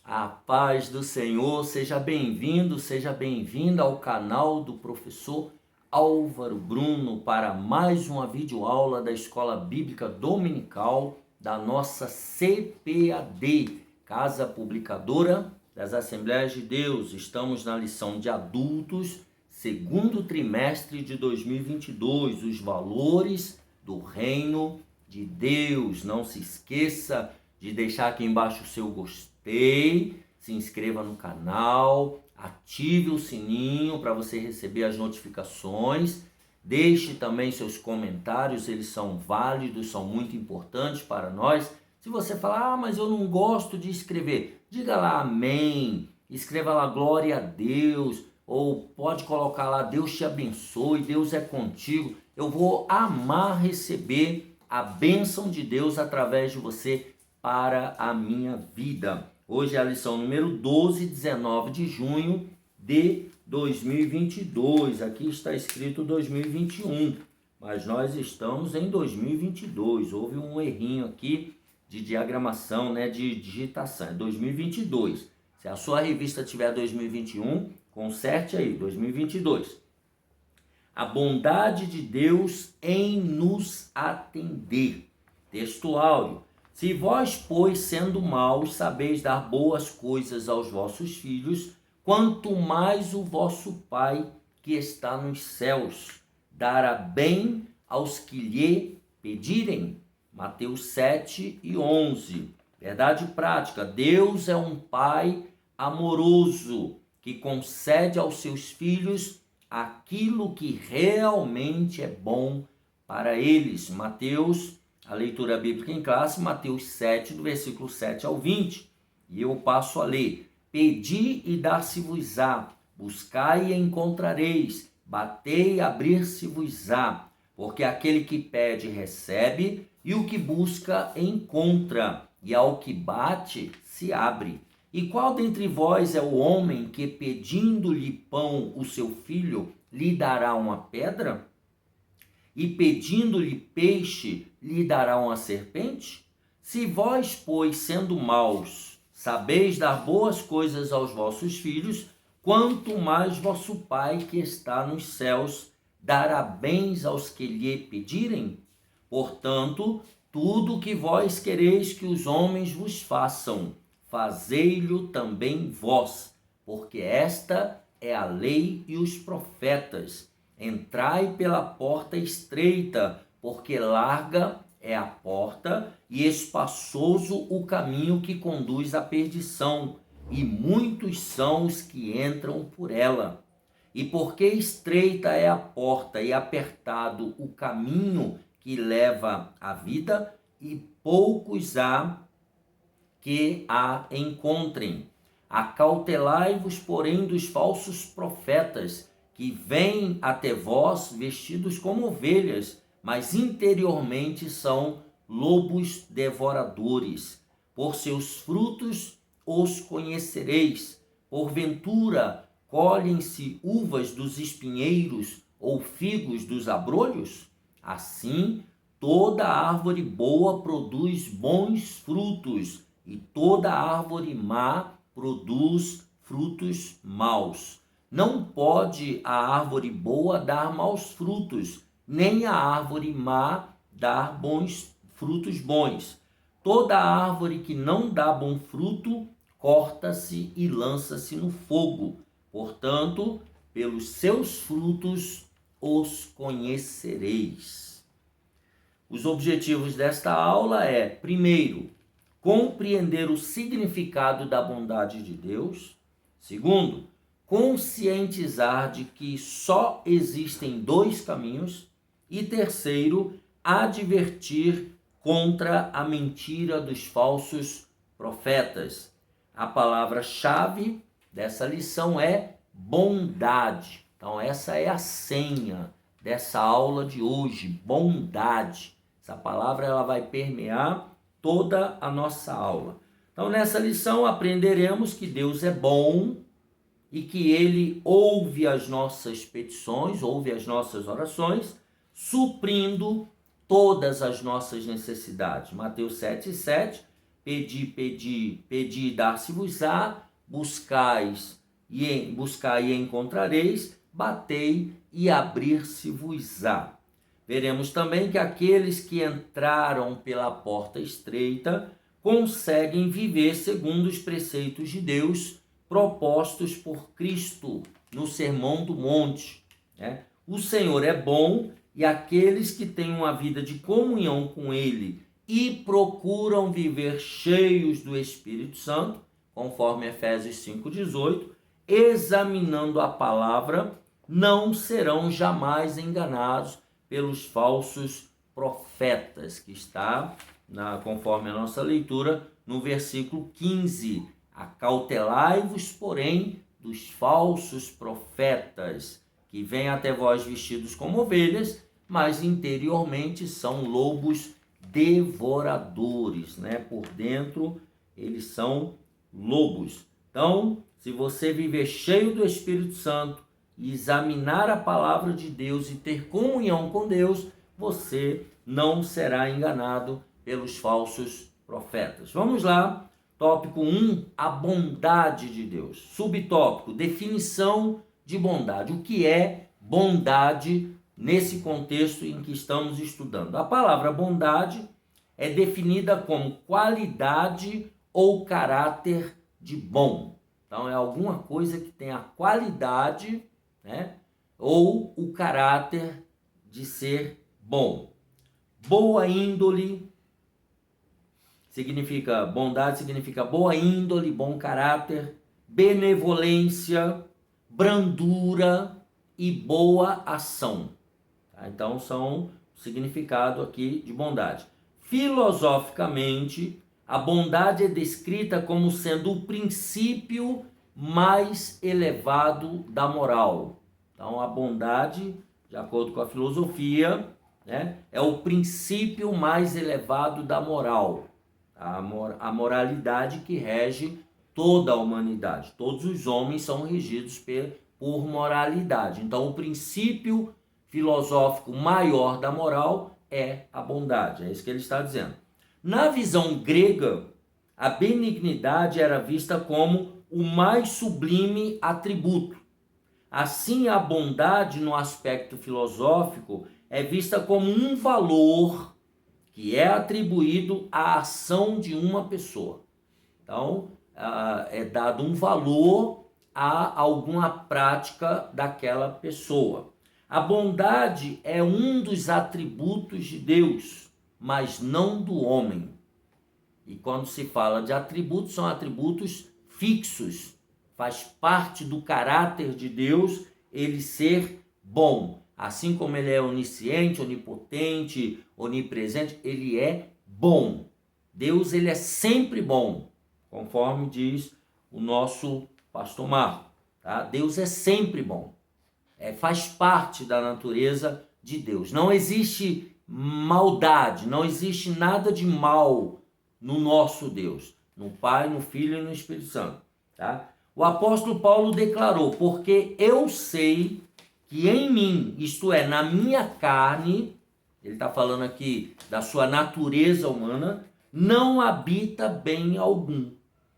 A paz do Senhor, seja bem-vindo, seja bem-vinda ao canal do professor Álvaro Bruno para mais uma videoaula da Escola Bíblica Dominical da nossa CPAD, Casa Publicadora das Assembleias de Deus. Estamos na lição de adultos, segundo trimestre de 2022, os valores do reino de Deus. Não se esqueça de deixar aqui embaixo o seu gostei, se inscreva no canal, ative o sininho para você receber as notificações, deixe também seus comentários, eles são válidos, são muito importantes para nós. Se você falar, mas eu não gosto de escrever, diga lá amém, escreva lá glória a Deus, ou pode colocar lá Deus te abençoe, Deus é contigo. Eu vou amar receber a bênção de Deus através de você para a minha vida. Hoje é a lição número 12, 19 de junho de 2022. Aqui está escrito 2021, mas nós estamos em 2022. Houve um errinho aqui de diagramação, de digitação. É 2022. Se a sua revista tiver 2021, conserte aí, 2022. A bondade de Deus em nos atender. Texto áudio. Se vós, pois, sendo maus, sabeis dar boas coisas aos vossos filhos, quanto mais o vosso Pai, que está nos céus, dará bem aos que lhe pedirem. Mateus 7 e 11. Verdade prática. Deus é um Pai amoroso, que concede aos seus filhos aquilo que realmente é bom para eles. A leitura bíblica em classe, Mateus 7, do versículo 7 ao 20. E eu passo a ler. Pedi e dar-se-vos-á, buscai e encontrareis, batei e abrir-se-vos-á, porque aquele que pede recebe, e o que busca encontra, e ao que bate se abre. E qual dentre vós é o homem que, pedindo-lhe pão o seu filho, lhe dará uma pedra? E pedindo-lhe peixe, lhe dará uma serpente? Se vós, pois, sendo maus, sabeis dar boas coisas aos vossos filhos, quanto mais vosso Pai que está nos céus dará bens aos que lhe pedirem? Portanto, tudo o que vós quereis que os homens vos façam, fazei-lo também vós, porque esta é a lei e os profetas. Entrai pela porta estreita, porque larga é a porta e espaçoso o caminho que conduz à perdição, e muitos são os que entram por ela. E porque estreita é a porta e apertado o caminho que leva à vida, e poucos há que a encontrem. Acautelai-vos, porém, dos falsos profetas, que vêm até vós vestidos como ovelhas, mas interiormente são lobos devoradores. Por seus frutos os conhecereis. Porventura, colhem-se uvas dos espinheiros ou figos dos abrolhos? Assim, toda árvore boa produz bons frutos, e toda árvore má produz frutos maus. Não pode a árvore boa dar maus frutos, nem a árvore má dar frutos bons. Toda árvore que não dá bom fruto, corta-se e lança-se no fogo. Portanto, pelos seus frutos os conhecereis. Os objetivos desta aula é, primeiro, compreender o significado da bondade de Deus. Segundo, conscientizar de que só existem dois caminhos. E terceiro, advertir contra a mentira dos falsos profetas. A palavra-chave dessa lição é bondade. Então essa é a senha dessa aula de hoje, bondade. Essa palavra ela vai permear toda a nossa aula. Então nessa lição aprenderemos que Deus é bom, e que Ele ouve as nossas petições, ouve as nossas orações, suprindo todas as nossas necessidades. Mateus 7,7, pedi e dar-se-vos-á, buscai e encontrareis, batei e abrir-se-vos-á. Veremos também que aqueles que entraram pela porta estreita conseguem viver segundo os preceitos de Deus propostos por Cristo no Sermão do Monte, né? O Senhor é bom e aqueles que têm uma vida de comunhão com Ele e procuram viver cheios do Espírito Santo, conforme Efésios 5,18, examinando a palavra, não serão jamais enganados pelos falsos profetas, que está, conforme a nossa leitura, no versículo 15. Acautelai-vos, porém, dos falsos profetas, que vêm até vós vestidos como ovelhas, mas interiormente são lobos devoradores, né? Por dentro eles são lobos. Então, se você viver cheio do Espírito Santo e examinar a palavra de Deus e ter comunhão com Deus, você não será enganado pelos falsos profetas. Vamos lá, tópico 1, a bondade de Deus. Subtópico, definição de bondade. O que é bondade nesse contexto em que estamos estudando? A palavra bondade é definida como qualidade ou caráter de bom. Então, é alguma coisa que tem a qualidade, né, ou o caráter de ser bom. Boa índole significa bondade, significa boa índole, bom caráter, benevolência, brandura e boa ação. Tá? Então, são o significado aqui de bondade. Filosoficamente, a bondade é descrita como sendo o princípio mais elevado da moral. Então, a bondade, de acordo com a filosofia, né, é o princípio mais elevado da moral. A moralidade que rege toda a humanidade. Todos os homens são regidos por moralidade. Então, o princípio filosófico maior da moral é a bondade. É isso que ele está dizendo. Na visão grega, a benignidade era vista como o mais sublime atributo. Assim, a bondade, no aspecto filosófico, é vista como um valor que é atribuído à ação de uma pessoa. Então, é dado um valor a alguma prática daquela pessoa. A bondade é um dos atributos de Deus, mas não do homem. E quando se fala de atributos, são atributos fixos. Faz parte do caráter de Deus ele ser bom. Assim como ele é onisciente, onipotente, onipresente, ele é bom. Deus, ele é sempre bom, conforme diz o nosso pastor Marco. Tá? Deus é sempre bom. Faz parte da natureza de Deus. Não existe maldade, não existe nada de mal no nosso Deus, no Pai, no Filho e no Espírito Santo. Tá? O apóstolo Paulo declarou, porque eu sei que em mim, isto é, na minha carne, ele está falando aqui da sua natureza humana, não habita bem algum.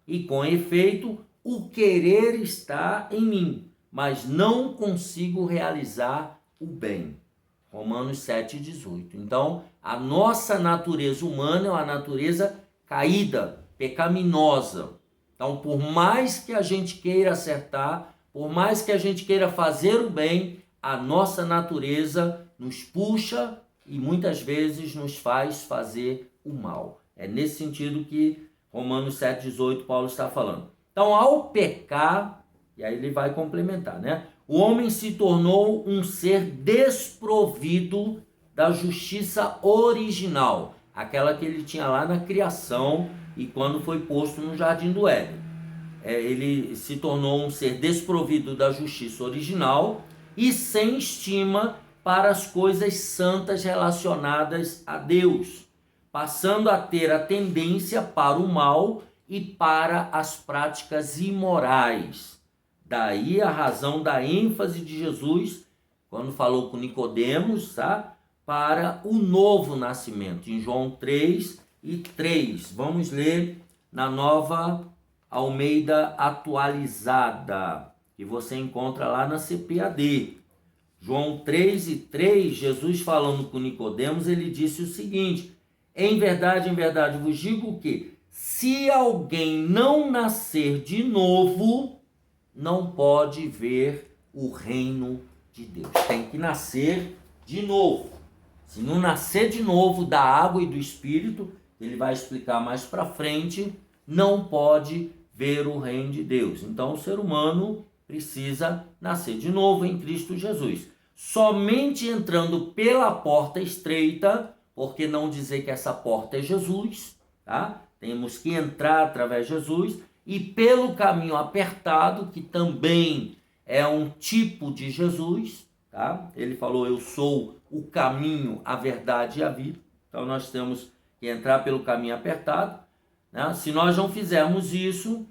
E com efeito, o querer está em mim, mas não consigo realizar o bem. Romanos 7,18. Então, a nossa natureza humana é uma natureza caída, pecaminosa. Então, por mais que a gente queira acertar, por mais que a gente queira fazer o bem, a nossa natureza nos puxa e muitas vezes nos faz fazer o mal. É nesse sentido que Romanos 7,18 Paulo está falando. Então, ao pecar, e aí ele vai complementar, né? O homem se tornou um ser desprovido da justiça original, aquela que ele tinha lá na criação e quando foi posto no jardim do Éden. Ele se tornou um ser desprovido da justiça original e sem estima para as coisas santas relacionadas a Deus, passando a ter a tendência para o mal e para as práticas imorais. Daí a razão da ênfase de Jesus, quando falou com Nicodemos, tá? Para o novo nascimento, em João 3 e 3. Vamos ler na Nova Almeida Atualizada, que você encontra lá na CPAD. João 3 e 3, Jesus falando com Nicodemos, ele disse o seguinte: em verdade, vos digo que se alguém não nascer de novo, não pode ver o reino de Deus. Tem que nascer de novo. Se não nascer de novo da água e do Espírito, ele vai explicar mais para frente, não pode ver o reino de Deus. Então o ser humano precisa nascer de novo em Cristo Jesus. Somente entrando pela porta estreita, porque não dizer que essa porta é Jesus, tá? Temos que entrar através de Jesus, e pelo caminho apertado, que também é um tipo de Jesus, tá? Ele falou: eu sou o caminho, a verdade e a vida. Então nós temos que entrar pelo caminho apertado, né? Se nós não fizermos isso,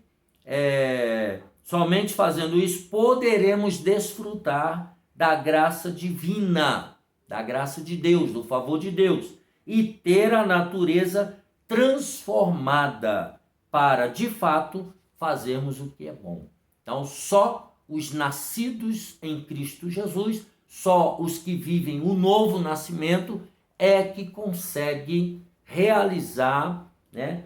somente fazendo isso, poderemos desfrutar da graça divina, da graça de Deus, do favor de Deus, e ter a natureza transformada para, de fato, fazermos o que é bom. Então, só os nascidos em Cristo Jesus, só os que vivem o novo nascimento é que conseguem realizar, né,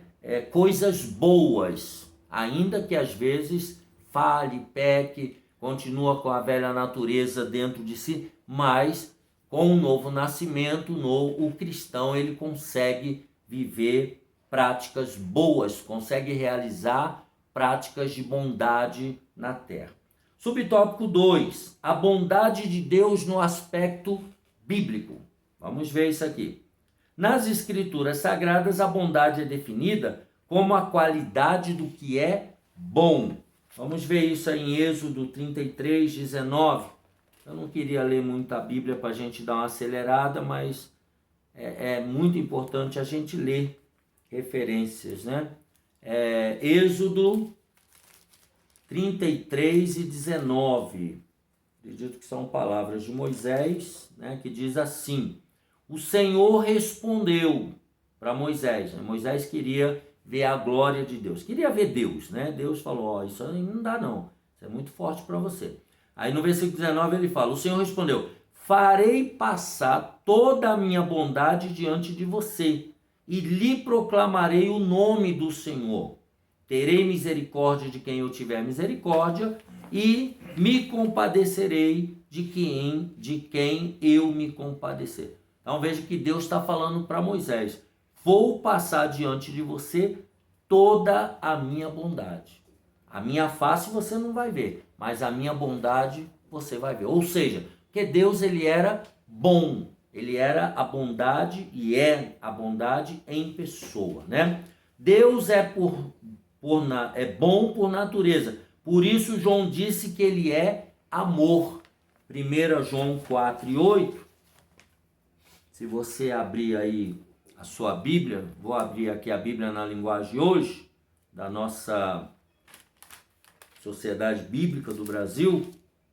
coisas boas, ainda que às vezes falhe, peque, continua com a velha natureza dentro de si, mas com o novo nascimento, o cristão ele consegue viver práticas boas, consegue realizar práticas de bondade na terra. Subtópico 2, a bondade de Deus no aspecto bíblico. Vamos ver isso aqui. Nas Escrituras Sagradas, a bondade é definida como a qualidade do que é bom. Vamos ver isso aí em Êxodo 33, 19. Eu não queria ler muito a Bíblia para a gente dar uma acelerada, mas é muito importante a gente ler referências, né? Êxodo 33 e 19. Acredito que são palavras de Moisés, né, que diz assim: o Senhor respondeu para Moisés. Moisés queria ver a glória de Deus, queria ver Deus, né? Deus falou: isso aí não dá não, isso é muito forte para você. Aí no versículo 19 ele fala: o Senhor respondeu: farei passar toda a minha bondade diante de você e lhe proclamarei o nome do Senhor. Terei misericórdia de quem eu tiver misericórdia e me compadecerei de quem eu me compadecer. Então veja que Deus está falando para Moisés: vou passar diante de você toda a minha bondade. A minha face você não vai ver, mas a minha bondade você vai ver. Ou seja, que Deus ele era bom, ele era a bondade e é a bondade em pessoa, né? Deus é bom por natureza. Por isso João disse que ele é amor. 1 João 4 e 8. Se você abrir aí a sua Bíblia, vou abrir aqui a Bíblia na linguagem de hoje, da nossa Sociedade Bíblica do Brasil,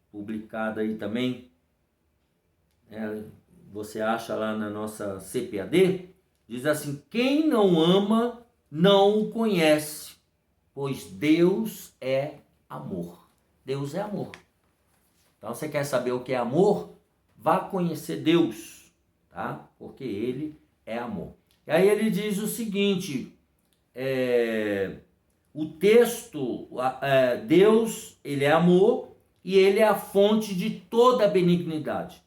publicada aí também, você acha lá na nossa CPAD, diz assim: quem não ama não o conhece, pois Deus é amor. Deus é amor. Então você quer saber o que é amor? Vá conhecer Deus, tá? Porque ele é amor. E aí ele diz o seguinte, o texto, Deus, ele é amor e ele é a fonte de toda a benignidade,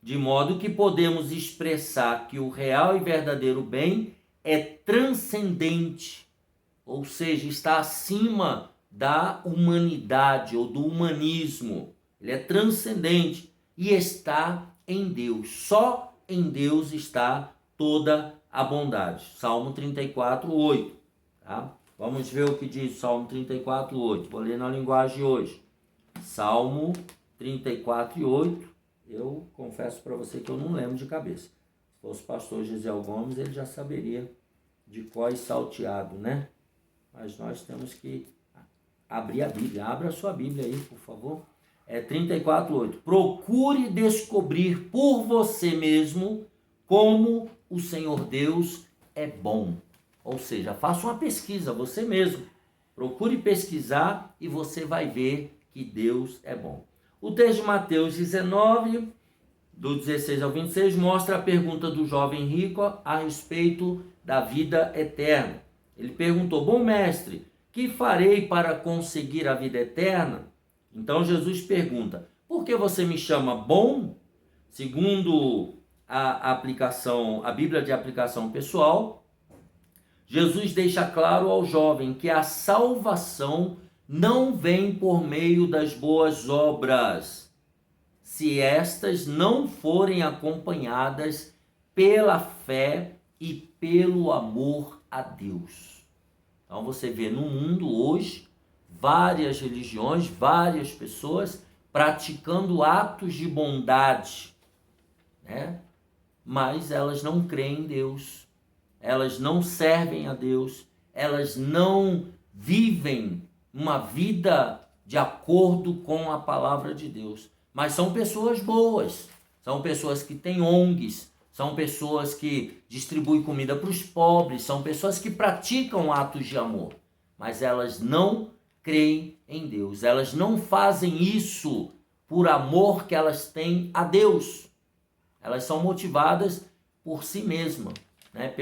de modo que podemos expressar que o real e verdadeiro bem é transcendente, ou seja, está acima da humanidade ou do humanismo. Ele é transcendente e está em Deus. Só em Deus está toda a bondade. Salmo 34, 8. Tá? Vamos ver o que diz Salmo 34, 8. Vou ler na linguagem de hoje. Salmo 34 e 8. Eu confesso para você que eu não lembro de cabeça. Se fosse o pastor Gisel Gomes, ele já saberia de cor e salteado, né? Mas nós temos que abrir a Bíblia. Abra a sua Bíblia aí, por favor. 34, 8. Procure descobrir por você mesmo como o Senhor Deus é bom. Ou seja, faça uma pesquisa você mesmo. Procure pesquisar e você vai ver que Deus é bom. O texto de Mateus 19, do 16 ao 26, mostra a pergunta do jovem rico a respeito da vida eterna. Ele perguntou: bom mestre, que farei para conseguir a vida eterna? Então Jesus pergunta: por que você me chama bom? Segundo a Bíblia de aplicação pessoal, Jesus deixa claro ao jovem que a salvação não vem por meio das boas obras, se estas não forem acompanhadas pela fé e pelo amor a Deus. Então você vê no mundo hoje várias religiões, várias pessoas praticando atos de bondade, né? Mas elas não creem em Deus, elas não servem a Deus, elas não vivem uma vida de acordo com a palavra de Deus. Mas são pessoas boas, são pessoas que têm ONGs, são pessoas que distribuem comida para os pobres, são pessoas que praticam atos de amor, mas elas não creem em Deus, elas não fazem isso por amor que elas têm a Deus, elas são motivadas por si mesmas, né?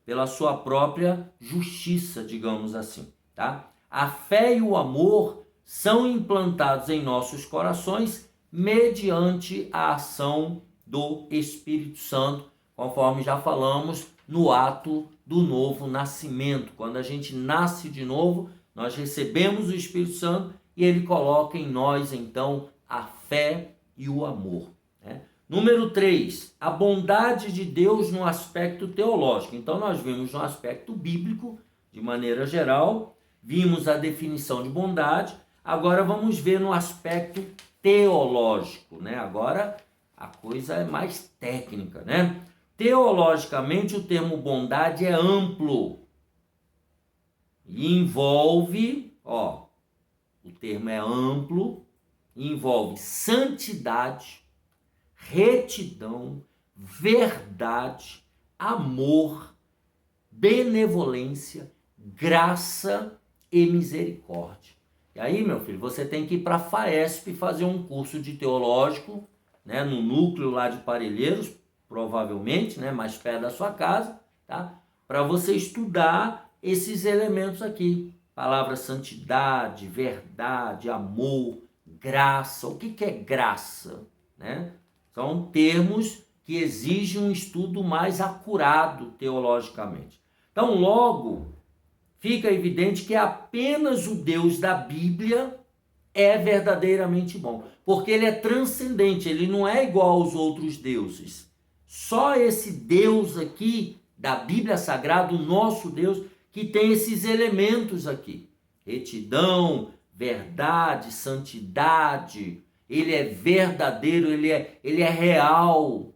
Pela sua própria justiça, digamos assim, tá? A fé e o amor são implantados em nossos corações mediante a ação do Espírito Santo, conforme já falamos no ato do novo nascimento. Quando a gente nasce de novo, nós recebemos o Espírito Santo e ele coloca em nós, então, a fé e o amor, né? Número 3, a bondade de Deus no aspecto teológico. Então, nós vimos no aspecto bíblico, de maneira geral, vimos a definição de bondade, agora vamos ver no aspecto teológico, né? Agora a coisa é mais técnica, né? Teologicamente, o termo bondade é amplo e envolve, o termo é amplo, envolve santidade, retidão, verdade, amor, benevolência, graça e misericórdia. E aí, meu filho, você tem que ir para a FAESP fazer um curso de teológico, né, no núcleo lá de Parelheiros, provavelmente, né, mais perto da sua casa, tá? Para você estudar esses elementos aqui. Palavra santidade, verdade, amor, graça. O que é graça, né? São termos que exigem um estudo mais acurado teologicamente. Então, logo, fica evidente que apenas o Deus da Bíblia é verdadeiramente bom, porque ele é transcendente, ele não é igual aos outros deuses. Só esse Deus aqui, da Bíblia Sagrada, o nosso Deus, que tem esses elementos aqui: retidão, verdade, santidade. Ele é verdadeiro, ele é real.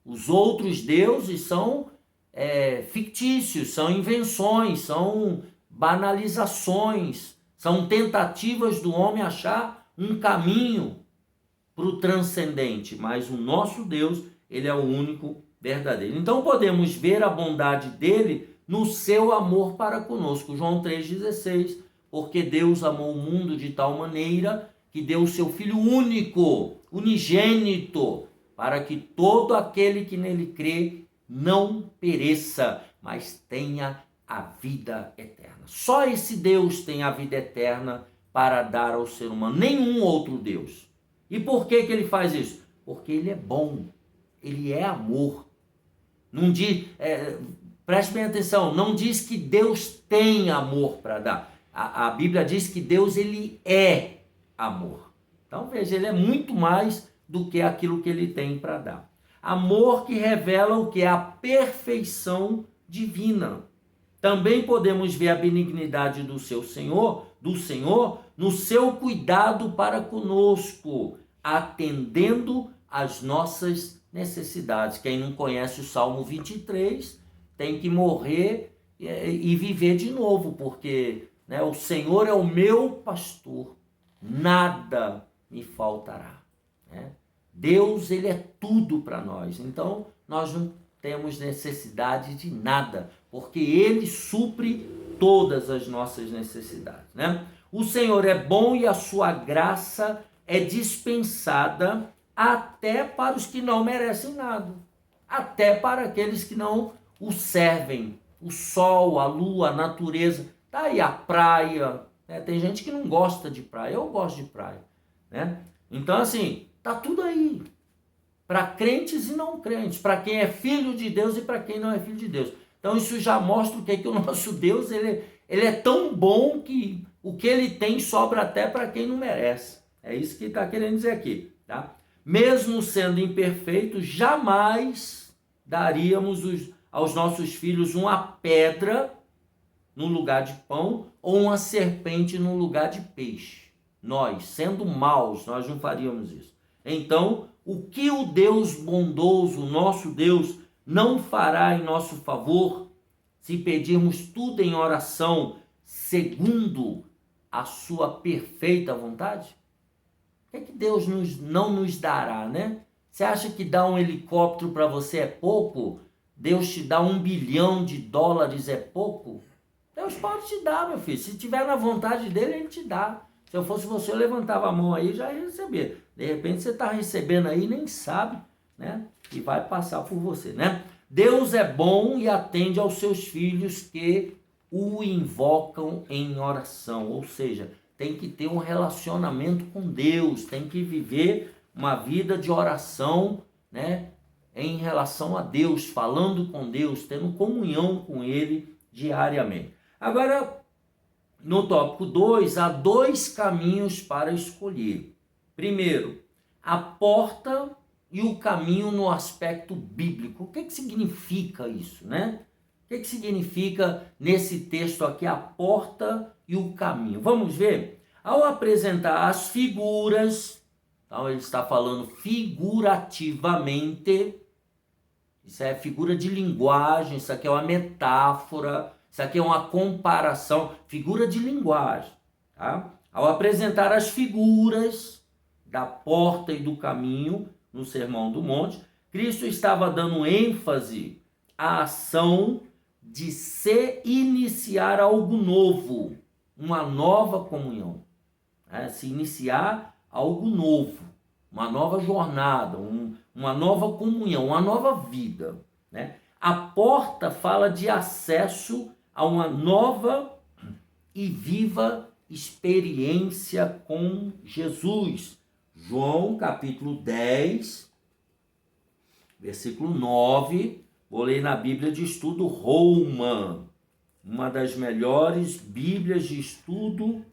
Os outros deuses são fictícios, são invenções, são banalizações, são tentativas do homem achar um caminho para o transcendente, mas o nosso Deus, ele é o único verdadeiro. Então podemos ver a bondade dele no seu amor para conosco. João 3,16, porque Deus amou o mundo de tal maneira que deu o seu Filho único, unigênito, para que todo aquele que nele crê não pereça, mas tenha a vida eterna. Só esse Deus tem a vida eterna para dar ao ser humano, nenhum outro Deus. E por que ele faz isso? Porque ele é bom, ele é amor. Não diz, preste bem atenção, não diz que Deus tem amor para dar. A Bíblia diz que Deus, ele é amor. Então veja, ele é muito mais do que aquilo que ele tem para dar. Amor que revela o que é a perfeição divina. Também podemos ver a benignidade do Senhor, no seu cuidado para conosco, atendendo às nossas necessidades. Quem não conhece o Salmo 23 tem que morrer e viver de novo, porque, né, o Senhor é o meu pastor, nada me faltará, né? Deus, ele é tudo para nós, então nós não temos necessidade de nada, porque Ele supre todas as nossas necessidades, né? O Senhor é bom e a sua graça é dispensada até para os que não merecem nada, até para aqueles que não o servem. O sol, a lua, a natureza, tá aí a praia, né? Tem gente que não gosta de praia, eu gosto de praia, né? Então assim, tá tudo aí, para crentes e não crentes, para quem é filho de Deus e para quem não é filho de Deus. Então isso já mostra o que o nosso Deus, ele é tão bom que o que ele tem sobra até para quem não merece. É isso que está querendo dizer aqui, tá? Mesmo sendo imperfeitos, jamais daríamos aos nossos filhos uma pedra no lugar de pão ou uma serpente no lugar de peixe. Nós, sendo maus, nós não faríamos isso. Então, o que o Deus bondoso, nosso Deus, não fará em nosso favor se pedirmos tudo em oração segundo a sua perfeita vontade? O que Deus não nos dará, né? Você acha que dar um helicóptero para você é pouco? Deus te dá $1 bilhão é pouco? Deus pode te dar, meu filho. Se tiver na vontade dele, ele te dá. Se eu fosse você, eu levantava a mão aí e já ia receber. De repente você está recebendo aí e nem sabe, né? E vai passar por você, né? Deus é bom e atende aos seus filhos que o invocam em oração. Ou seja, tem que ter um relacionamento com Deus, tem que viver uma vida de oração, né? Em relação a Deus, falando com Deus, tendo comunhão com Ele diariamente. Agora, no tópico 2, há 2 caminhos para escolher. Primeiro, a porta e o caminho no aspecto bíblico. O que significa isso, né? O que significa nesse texto aqui a porta e o caminho? Vamos ver? Ao apresentar as figuras, então ele está falando figurativamente, isso é figura de linguagem, isso aqui é uma metáfora, isso aqui é uma comparação, figura de linguagem, tá? Ao apresentar as figuras da porta e do caminho no Sermão do Monte, Cristo estava dando ênfase à ação de se iniciar algo novo, uma nova comunhão, né? Se iniciar algo novo, uma nova jornada, uma nova comunhão, uma nova vida, né? A porta fala de acesso a uma nova e viva experiência com Jesus. João capítulo 10, versículo 9, vou ler na Bíblia de Estudo Roma, uma das melhores Bíblias de estudos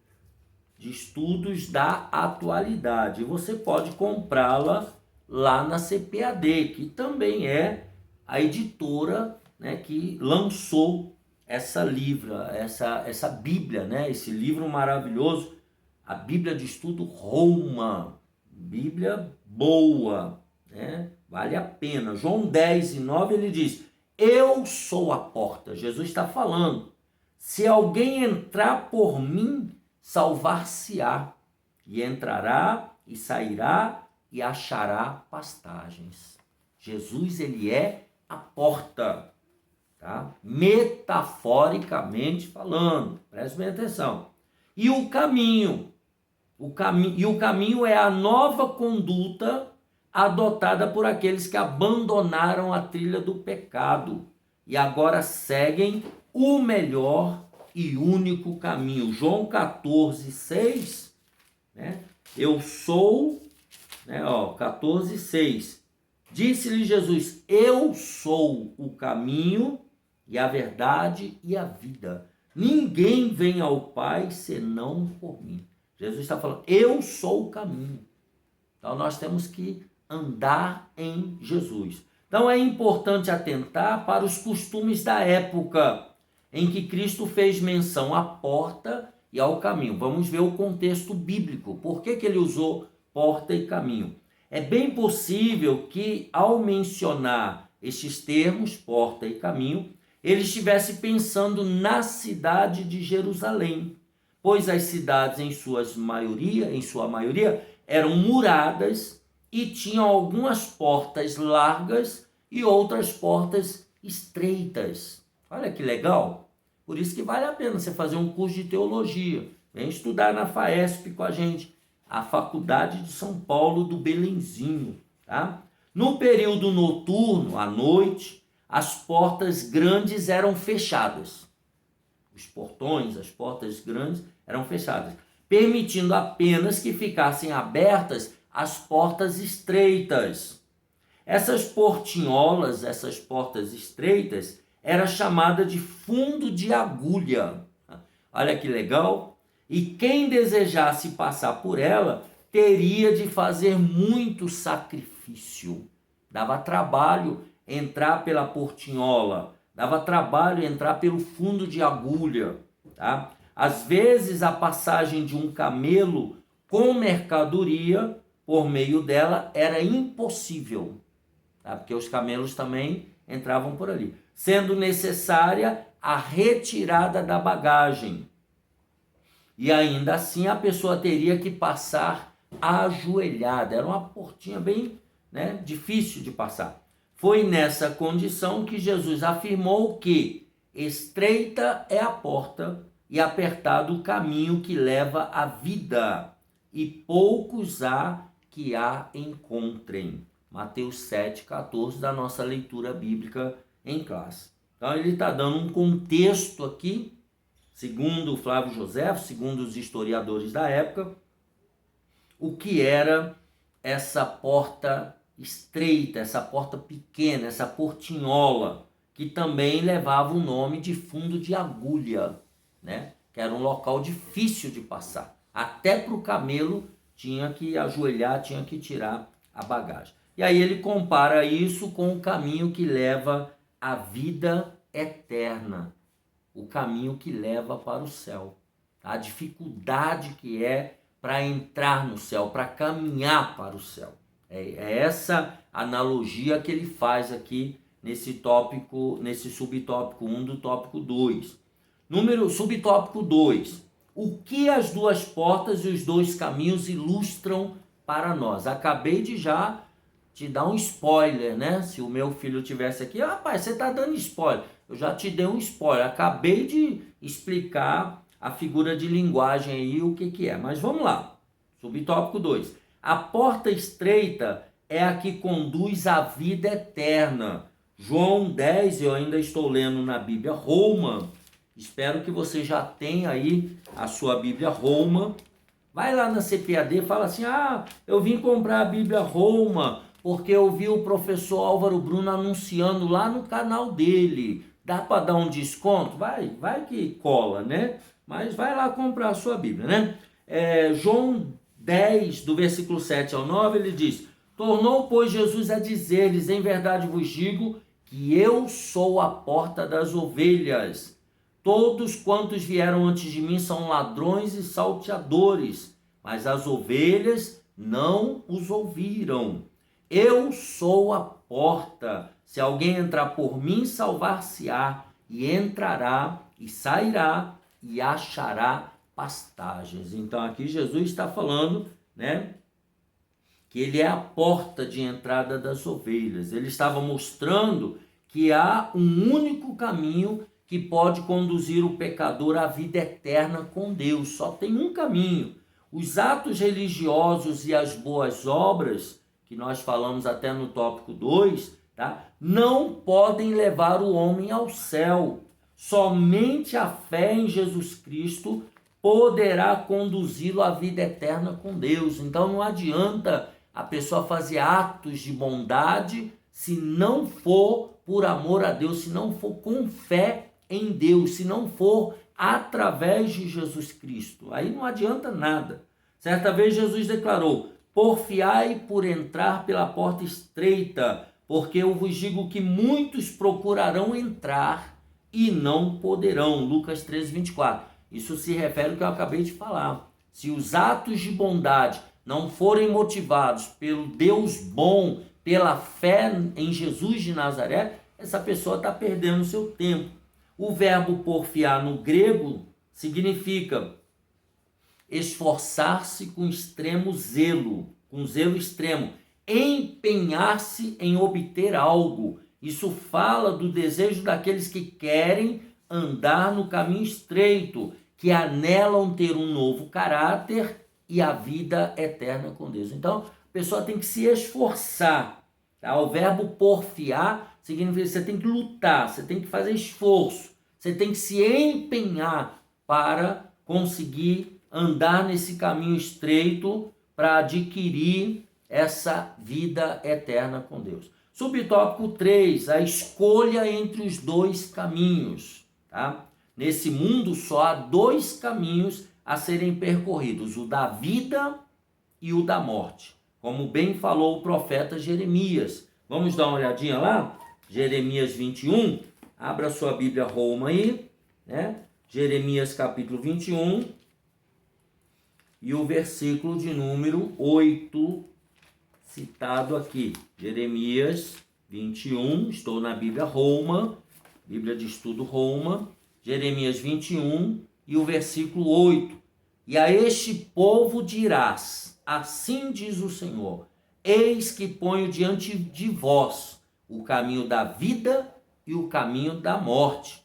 da atualidade. Você pode comprá-la lá na CPAD, que também é a editora, né, que lançou essa Bíblia, né, esse livro maravilhoso, a Bíblia de Estudo Roma, Bíblia boa, né, vale a pena. João 10:9 ele diz: eu sou a porta. Jesus está falando, se alguém entrar por mim, salvar-se-á, e entrará e sairá e achará pastagens. Jesus, ele é a porta, tá? Metaforicamente falando, preste bem atenção. E o caminho é a nova conduta adotada por aqueles que abandonaram a trilha do pecado e agora seguem o melhor e único caminho. João 14:6, né? Eu sou, né, 14:6. Disse-lhe Jesus: eu sou o caminho e a verdade e a vida. Ninguém vem ao Pai senão por mim. Jesus está falando, eu sou o caminho. Então nós temos que andar em Jesus. Então é importante atentar para os costumes da época em que Cristo fez menção à porta e ao caminho. Vamos ver o contexto bíblico. Por que ele usou porta e caminho? É bem possível que, ao mencionar estes termos, porta e caminho, ele estivesse pensando na cidade de Jerusalém, pois as cidades, em sua maioria, eram muradas e tinham algumas portas largas e outras portas estreitas. Olha que legal! Por isso que vale a pena você fazer um curso de teologia. Vem estudar na FAESP com a gente, a Faculdade de São Paulo do Belenzinho, tá? No período noturno, à noite, as portas grandes eram fechadas. Os portões, as portas grandes eram fechadas, permitindo apenas que ficassem abertas as portas estreitas. Essas portinholas, essas portas estreitas, era chamada de fundo de agulha. Olha que legal! E quem desejasse passar por ela teria de fazer muito sacrifício. Dava trabalho entrar pela portinhola, dava trabalho entrar pelo fundo de agulha, tá? Às vezes a passagem de um camelo com mercadoria por meio dela era impossível, tá? Porque os camelos também entravam por ali, sendo necessária a retirada da bagagem. E ainda assim a pessoa teria que passar ajoelhada. Era uma portinha bem, difícil de passar. Foi nessa condição que Jesus afirmou que estreita é a porta e apertado o caminho que leva à vida, e poucos há que a encontrem. Mateus 7,14 da nossa leitura bíblica em classe. Então ele está dando um contexto aqui, segundo Flávio Joséfo, segundo os historiadores da época, o que era essa porta estreita, essa porta pequena, essa portinhola, que também levava o nome de fundo de agulha, que era um local difícil de passar. Até para o camelo tinha que ajoelhar, tinha que tirar a bagagem. E aí ele compara isso com o caminho que leva à vida eterna, o caminho que leva para o céu, a dificuldade que é para entrar no céu, para caminhar para o céu. É essa analogia que ele faz aqui nesse tópico, nesse subtópico 1 do tópico 2. Subtópico 2. O que as duas portas e os dois caminhos ilustram para nós? Acabei de já te dar um spoiler, Se o meu filho tivesse aqui, rapaz, você está dando spoiler. Eu já te dei um spoiler. Acabei de explicar a figura de linguagem aí, o que é. Mas vamos lá. Subtópico 2. A porta estreita é a que conduz à vida eterna. João 10, eu ainda estou lendo na Bíblia Roma. Espero que você já tenha aí a sua Bíblia Roma. Vai lá na CPAD e fala assim, eu vim comprar a Bíblia Roma porque eu vi o professor Álvaro Bruno anunciando lá no canal dele. Dá para dar um desconto? Vai que cola, Mas vai lá comprar a sua Bíblia, João 10, do versículo 7 ao 9, ele diz: tornou, pois, Jesus a dizer-lhes, em verdade vos digo, que eu sou a porta das ovelhas. Todos quantos vieram antes de mim são ladrões e salteadores, mas as ovelhas não os ouviram. Eu sou a porta. Se alguém entrar por mim, salvar-se-á, e entrará e sairá e achará pastagens. Então aqui Jesus está falando, que ele é a porta de entrada das ovelhas. Ele estava mostrando que há um único caminho que pode conduzir o pecador à vida eterna com Deus. Só tem um caminho. Os atos religiosos e as boas obras, que nós falamos até no tópico 2, não podem levar o homem ao céu. Somente a fé em Jesus Cristo poderá conduzi-lo à vida eterna com Deus. Então não adianta a pessoa fazer atos de bondade se não for por amor a Deus, se não for com fé em Deus, se não for através de Jesus Cristo. Aí não adianta nada. Certa vez Jesus declarou: porfiai por entrar pela porta estreita, porque eu vos digo que muitos procurarão entrar e não poderão. Lucas 13, 24. Isso se refere ao que eu acabei de falar. Se os atos de bondade não forem motivados pelo Deus bom, pela fé em Jesus de Nazaré, essa pessoa está perdendo o seu tempo. O verbo porfiar no grego significa esforçar-se com extremo zelo, com zelo extremo, empenhar-se em obter algo. Isso fala do desejo daqueles que querem andar no caminho estreito, que anelam ter um novo caráter e a vida eterna com Deus. Então, a pessoa tem que se esforçar. Tá? O verbo porfiar significa que você tem que lutar, você tem que fazer esforço, você tem que se empenhar para conseguir andar nesse caminho estreito para adquirir essa vida eterna com Deus. Subtópico 3, a escolha entre os dois caminhos. Tá? Nesse mundo só há dois caminhos a serem percorridos, o da vida e o da morte, como bem falou o profeta Jeremias. Vamos dar uma olhadinha lá? Jeremias 21, abra sua Bíblia Roma aí, né? Jeremias capítulo 21 e o versículo de número 8, citado aqui. Jeremias 21, estou na Bíblia Roma, Bíblia de Estudo Roma, Jeremias 21 e o versículo 8. E a este povo dirás, assim diz o Senhor, eis que ponho diante de vós o caminho da vida e o caminho da morte.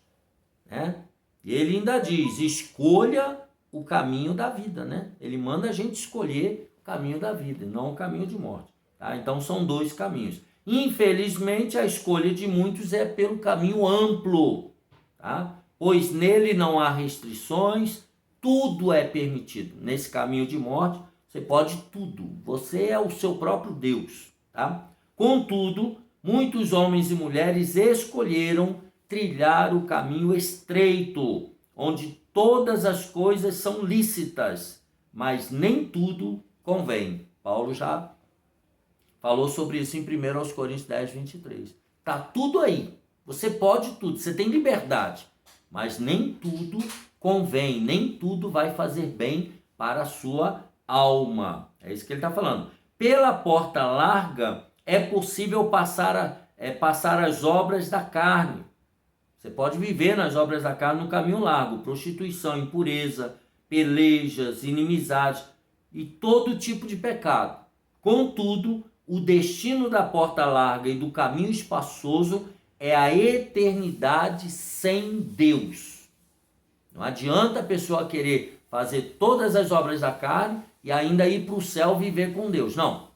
Né? E ele ainda diz, escolha o caminho da vida. Né? Ele manda a gente escolher o caminho da vida, não o caminho de morte. Tá? Então são dois caminhos. Infelizmente, a escolha de muitos é pelo caminho amplo, tá? Pois nele não há restrições, tudo é permitido. Nesse caminho de morte, você pode tudo. Você é o seu próprio Deus. Tá? Contudo, muitos homens e mulheres escolheram trilhar o caminho estreito, onde todas as coisas são lícitas, mas nem tudo convém. Paulo já falou sobre isso em 1 Coríntios 10, 23. Está tudo aí. Você pode tudo, você tem liberdade. Mas nem tudo convém, nem tudo vai fazer bem para a sua alma. É isso que ele está falando. Pela porta larga é possível passar as obras da carne. Você pode viver nas obras da carne no caminho largo. Prostituição, impureza, pelejas, inimizades e todo tipo de pecado. Contudo, o destino da porta larga e do caminho espaçoso é a eternidade sem Deus. Não adianta a pessoa querer fazer todas as obras da carne e ainda ir para o céu viver com Deus. Não.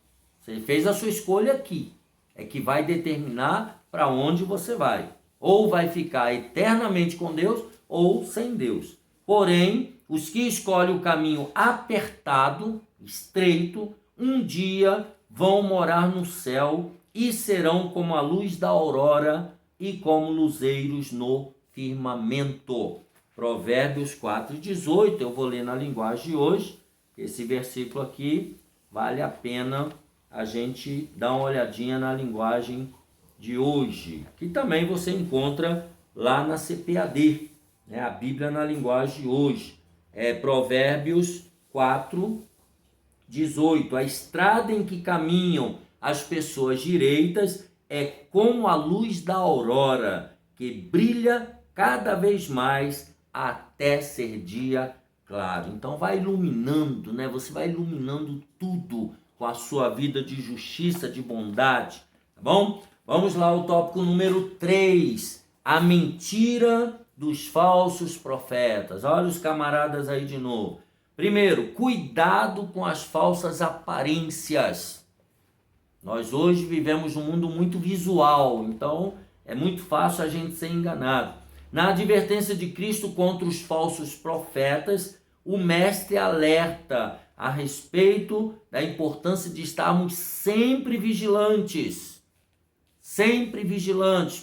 Você fez a sua escolha aqui. É que vai determinar para onde você vai. Ou vai ficar eternamente com Deus ou sem Deus. Porém, os que escolhem o caminho apertado, estreito, um dia vão morar no céu e serão como a luz da aurora e como luzeiros no firmamento. Provérbios 4:18, eu vou ler na linguagem de hoje. Esse versículo aqui vale a pena a gente dar uma olhadinha na linguagem de hoje, que também você encontra lá na CPAD, né? A Bíblia na linguagem de hoje. Provérbios 4:18. A estrada em que caminham as pessoas direitas é como a luz da aurora, que brilha cada vez mais até ser dia claro. Então vai iluminando, né? Você vai iluminando tudo com a sua vida de justiça, de bondade, tá bom? Vamos lá ao tópico número 3, a mentira dos falsos profetas. Olha os camaradas aí de novo. Primeiro, cuidado com as falsas aparências. Nós hoje vivemos num mundo muito visual, então é muito fácil a gente ser enganado. Na advertência de Cristo contra os falsos profetas, o mestre alerta a respeito da importância de estarmos sempre vigilantes,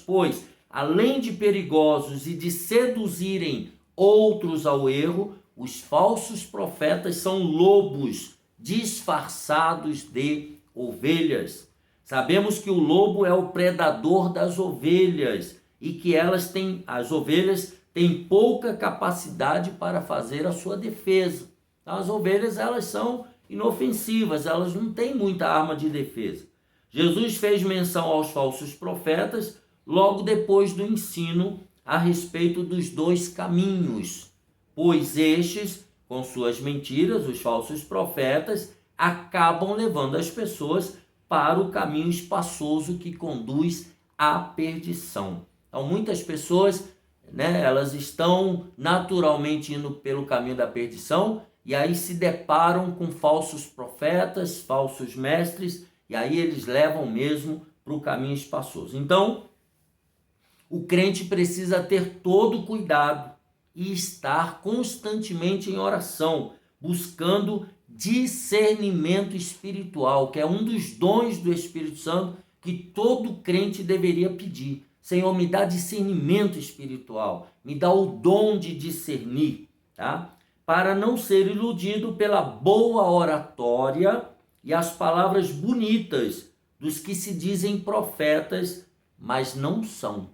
pois, além de perigosos e de seduzirem outros ao erro, os falsos profetas são lobos disfarçados de ovelhas. Sabemos que o lobo é o predador das ovelhas e que as ovelhas têm pouca capacidade para fazer a sua defesa. Então, as ovelhas, elas são inofensivas, elas não têm muita arma de defesa. Jesus fez menção aos falsos profetas logo depois do ensino a respeito dos dois caminhos, pois estes, com suas mentiras, os falsos profetas, acabam levando as pessoas para o caminho espaçoso que conduz à perdição. Então, muitas pessoas, elas estão naturalmente indo pelo caminho da perdição e aí se deparam com falsos profetas, falsos mestres, e aí eles levam mesmo para o caminho espaçoso. Então, o crente precisa ter todo cuidado e estar constantemente em oração, buscando discernimento espiritual, que é um dos dons do Espírito Santo que todo crente deveria pedir. Senhor, me dá discernimento espiritual, me dá o dom de discernir, tá? Para não ser iludido pela boa oratória e as palavras bonitas dos que se dizem profetas, mas não são,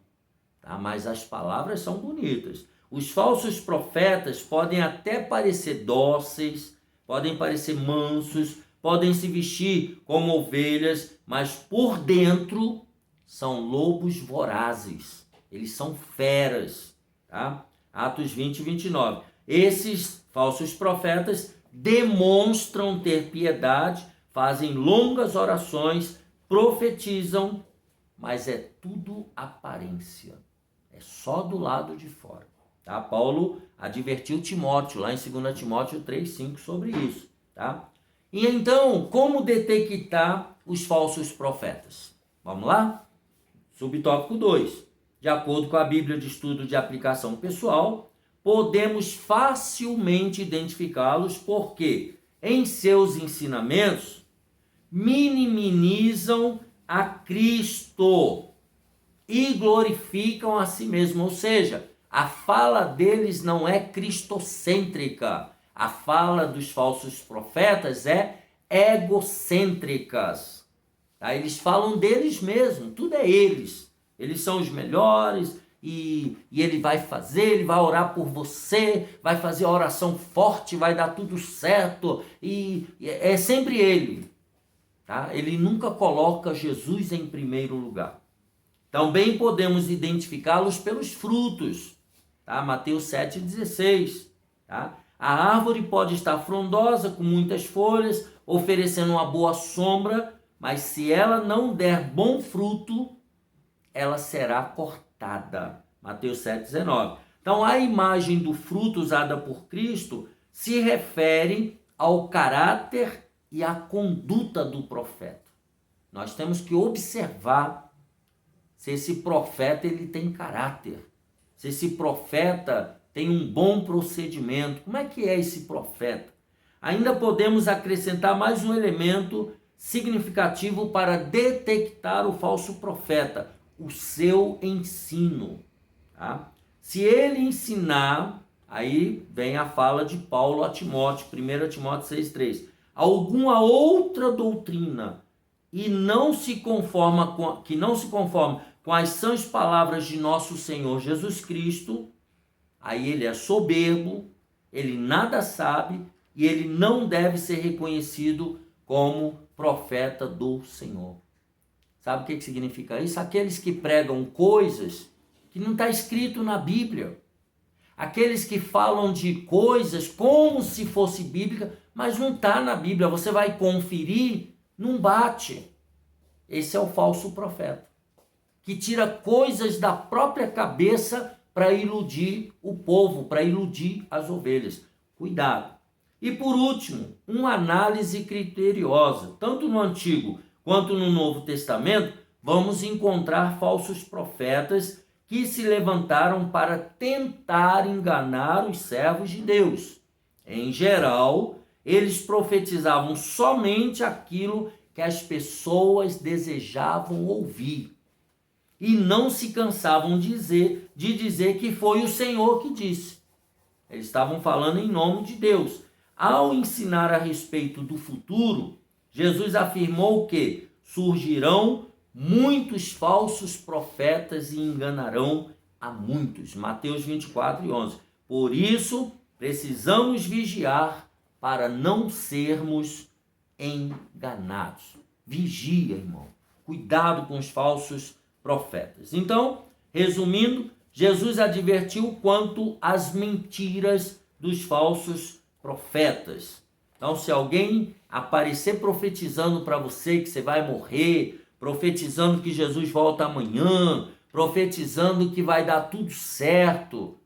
tá? Mas as palavras são bonitas. Os falsos profetas podem até parecer dóceis, podem parecer mansos, podem se vestir como ovelhas, mas por dentro são lobos vorazes, eles são feras, tá? Atos 20 e 29. Esses falsos profetas demonstram ter piedade, fazem longas orações, profetizam, mas é tudo aparência, é só do lado de fora. Tá? Paulo advertiu Timóteo, lá em 2 Timóteo 3,5, sobre isso. Tá? E então, como detectar os falsos profetas? Vamos lá? Subtópico 2. De acordo com a Bíblia de Estudo de Aplicação Pessoal, podemos facilmente identificá-los porque, em seus ensinamentos, minimizam a Cristo e glorificam a si mesmo, ou seja, a fala deles não é cristocêntrica. A fala dos falsos profetas é egocêntrica. Tá? Eles falam deles mesmos, tudo é eles. Eles são os melhores e ele vai fazer, ele vai orar por você, vai fazer a oração forte, vai dar tudo certo. E é sempre ele. Tá? Ele nunca coloca Jesus em primeiro lugar. Também podemos identificá-los pelos frutos. Tá? Mateus 7,16. Tá? A árvore pode estar frondosa, com muitas folhas, oferecendo uma boa sombra, mas se ela não der bom fruto, ela será cortada. Mateus 7,19. Então, a imagem do fruto usada por Cristo se refere ao caráter e à conduta do profeta. Nós temos que observar se esse profeta ele tem caráter, se esse profeta tem um bom procedimento. Como é que é esse profeta? Ainda podemos acrescentar mais um elemento significativo para detectar o falso profeta: o seu ensino. Tá? Se ele ensinar, aí vem a fala de Paulo a Timóteo, 1 Timóteo 6,3, alguma outra doutrina e que não se conforma com as sãs palavras de nosso Senhor Jesus Cristo, aí ele é soberbo, ele nada sabe e ele não deve ser reconhecido como profeta do Senhor. Sabe o que significa isso? Aqueles que pregam coisas que não está escrito na Bíblia. Aqueles que falam de coisas como se fosse bíblica, mas não está na Bíblia. Você vai conferir, não bate. Esse é o falso profeta, que tira coisas da própria cabeça para iludir o povo, para iludir as ovelhas. Cuidado. E por último, uma análise criteriosa. Tanto no Antigo quanto no Novo Testamento, vamos encontrar falsos profetas que se levantaram para tentar enganar os servos de Deus. Em geral, eles profetizavam somente aquilo que as pessoas desejavam ouvir e não se cansavam de dizer que foi o Senhor que disse. Eles estavam falando em nome de Deus. Ao ensinar a respeito do futuro, Jesus afirmou que surgirão muitos falsos profetas e enganarão a muitos. Mateus 24:11. Por isso, precisamos vigiar para não sermos enganados. Vigia, irmão. Cuidado com os falsos profetas. Então, resumindo, Jesus advertiu quanto às mentiras dos falsos profetas. Então, se alguém aparecer profetizando para você que você vai morrer, profetizando que Jesus volta amanhã, profetizando que vai dar tudo certo,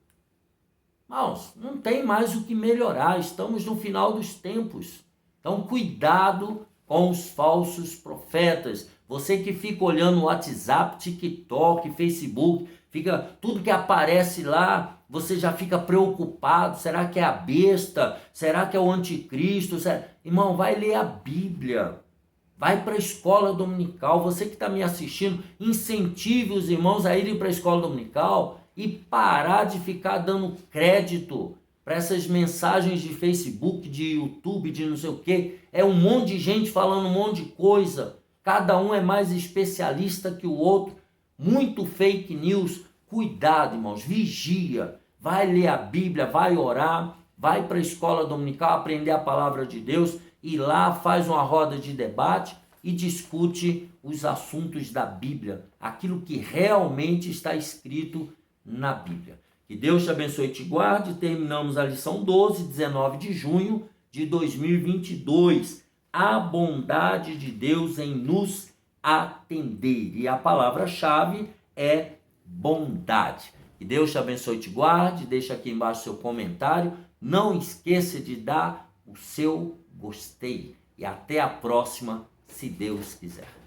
irmãos, não tem mais o que melhorar, estamos no final dos tempos. Então, cuidado com os falsos profetas. Você que fica olhando o WhatsApp, TikTok, Facebook, tudo que aparece lá, você já fica preocupado. Será que é a besta? Será que é o anticristo? Irmão, vai ler a Bíblia. Vai para a escola dominical. Você que está me assistindo, incentive os irmãos a irem para a escola dominical e parar de ficar dando crédito para essas mensagens de Facebook, de YouTube, de não sei o que. É um monte de gente falando um monte de coisa. Cada um é mais especialista que o outro. Muito fake news. Cuidado, irmãos. Vigia. Vai ler a Bíblia, vai orar, vai para a escola dominical aprender a palavra de Deus e lá faz uma roda de debate e discute os assuntos da Bíblia, aquilo que realmente está escrito na Bíblia. Que Deus te abençoe e te guarde. Terminamos a lição 12, 19 de junho de 2022. A bondade de Deus em nos atender. E a palavra-chave é bondade. Que Deus te abençoe e te guarde. Deixa aqui embaixo seu comentário. Não esqueça de dar o seu gostei. E até a próxima, se Deus quiser.